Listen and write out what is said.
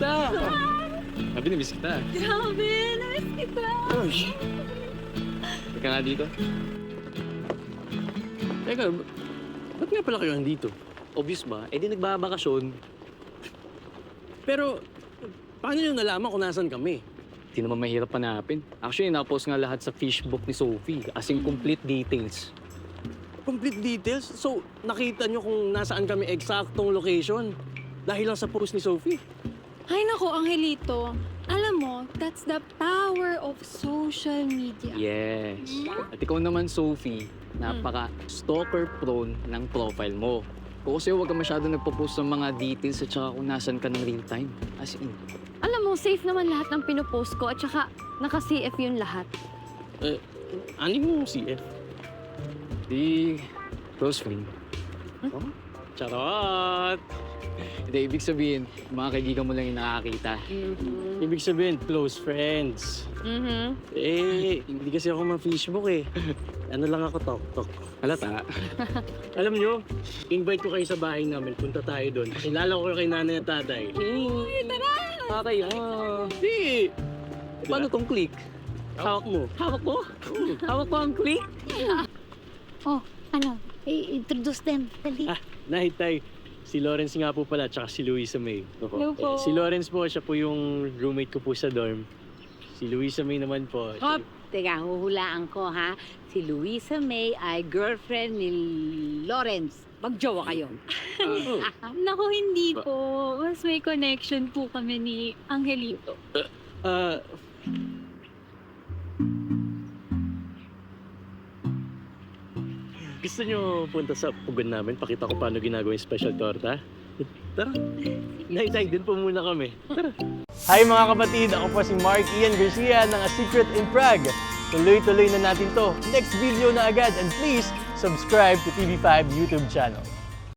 Kamusta? Sabi, namiss kita. Grabe, namiss kita. Uy. Teka nga dito. Teka, ba't nga pala kayo nandito? Obvious ba? Eh di nagbabakasyon. Pero, paano nyo nalaman kung nasan kami? Di naman mahirap hanapin. Actually, napost nga lahat sa fishbook ni Sophie. As in complete details. Complete details? So, nakita nyo kung nasaan kami eksaktong location? Dahil lang sa post ni Sophie? Ay nako, Angelito. Alam mo, that's the power of social media. Yes. At ikaw naman, Sophie, napaka-stalker prone ng profile mo. Kasi huwag ka masyado nagpo-post ng mga details at saka kung nasan ka ng real time. As in. Alam mo, safe naman lahat ng pinopost ko at saka naka-CF yun lahat. Ano yung CF? Di close friend. Oh? Charot! Hindi, ibig sabihin, mga kaibigan mo lang yung nakakita. Ibig sabihin, close friends. Eh, hindi kasi ako ma-Facebook eh. Ano lang ako, tok-tok. Halata. Alam nyo, invite ko kayo sa bahay namin. Punta tayo doon. Kilala ko kay nanay at tatay. Tatay, Hindi! paano tong click? Hawak mo. Hawak ko? Hawak ko ang click? Oh, ano? Introduce them. Dali. Nay, tay. Si Lawrence nga po pala, tsaka si Luisa May. Hello po. Si Lawrence po, siya po yung roommate ko po sa dorm. Si Luisa May naman po. Hop! Teka, huhulaan ko ha. Si Luisa May ay girlfriend ni Lawrence. Magjowa kayo. Naku, hindi po. Mas may connection po kami ni Angelito. Gusto nyo punta sa pugon namin? Pakita ko paano ginagawa yung special torta? Tara. Nay, dun po muna kami. Tara. Hi mga kapatid! Ako po si Mark Ian Garcia ng A Secret in Prague. Tuloy-tuloy na natin to. Next video na agad and please subscribe to TV5 YouTube channel.